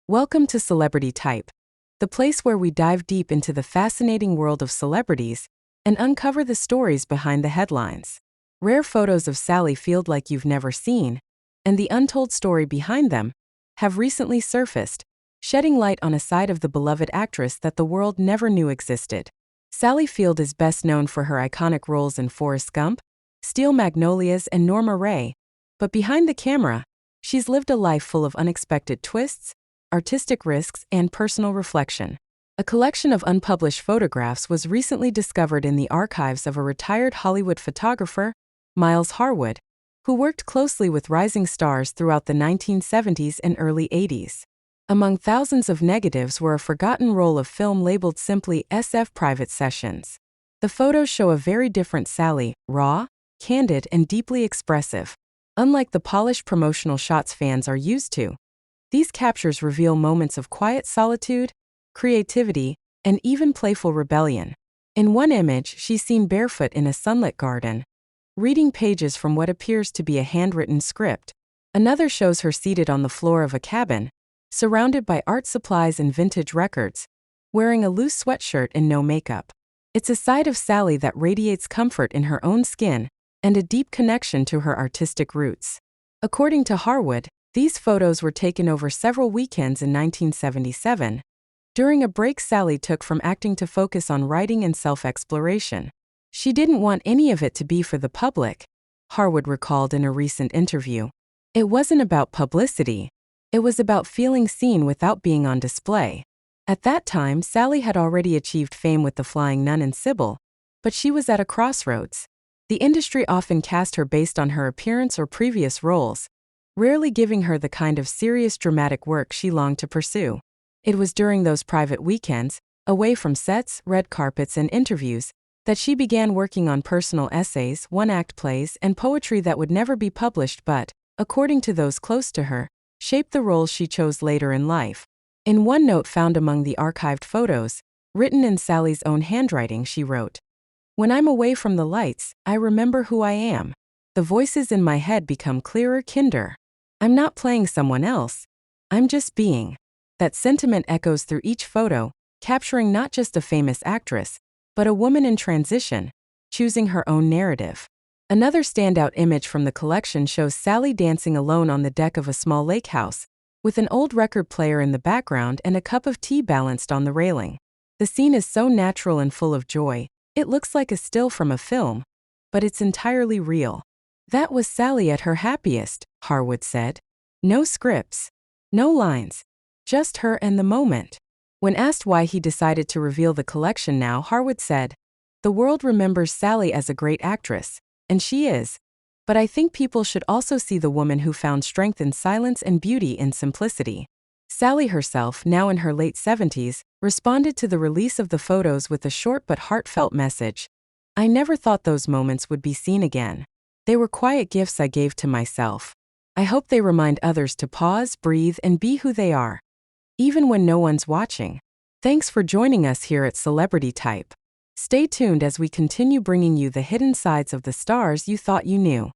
Welcome to Celebrity Type, the place where we dive deep into the fascinating world of celebrities and uncover the stories behind the headlines. Rare photos of Sally Field like you've never seen, and the untold story behind them, have recently surfaced, shedding light on a side of the beloved actress that the world never knew existed. Sally Field is best known for her iconic roles in Forrest Gump, Steel Magnolias, and Norma Ray, but behind the camera, she's lived a life full of unexpected twists, artistic risks, and personal reflection. A collection of unpublished photographs was recently discovered in the archives of a retired Hollywood photographer, Miles Harwood, who worked closely with rising stars throughout the 1970s and early 80s. Among thousands of negatives were a forgotten roll of film labeled simply SF Private Sessions. The photos show a very different Sally, raw, candid, and deeply expressive. Unlike the polished promotional shots fans are used to, these captures reveal moments of quiet solitude, creativity, and even playful rebellion. In one image, she's seen barefoot in a sunlit garden, reading pages from what appears to be a handwritten script. Another shows her seated on the floor of a cabin, surrounded by art supplies and vintage records, wearing a loose sweatshirt and no makeup. It's a side of Sally that radiates comfort in her own skin and a deep connection to her artistic roots. According to Harwood, these photos were taken over several weekends in 1977, during a break Sally took from acting to focus on writing and self-exploration. She didn't want any of it to be for the public, Harwood recalled in a recent interview. It wasn't about publicity. It was about feeling seen without being on display. At that time, Sally had already achieved fame with The Flying Nun and Sybil, but she was at a crossroads. The industry often cast her based on her appearance or previous roles, rarely giving her the kind of serious dramatic work she longed to pursue. It was during those private weekends, away from sets, red carpets, and interviews, that she began working on personal essays, one-act plays, and poetry that would never be published but, according to those close to her, shaped the roles she chose later in life. In one note found among the archived photos, written in Sally's own handwriting, she wrote, "When I'm away from the lights, I remember who I am. The voices in my head become clearer, kinder. I'm not playing someone else. I'm just being." That sentiment echoes through each photo, capturing not just a famous actress, but a woman in transition, choosing her own narrative. Another standout image from the collection shows Sally dancing alone on the deck of a small lake house, with an old record player in the background and a cup of tea balanced on the railing. The scene is so natural and full of joy, it looks like a still from a film, but it's entirely real. That was Sally at her happiest, Harwood said. No scripts, no lines, just her and the moment. When asked why he decided to reveal the collection now, Harwood said, "The world remembers Sally as a great actress, and she is. But I think people should also see the woman who found strength in silence and beauty in simplicity." Sally herself, now in her late 70s, responded to the release of the photos with a short but heartfelt message. "I never thought those moments would be seen again. They were quiet gifts I gave to myself. I hope they remind others to pause, breathe, and be who they are, even when no one's watching." Thanks for joining us here at Celebrity Type. Stay tuned as we continue bringing you the hidden sides of the stars you thought you knew.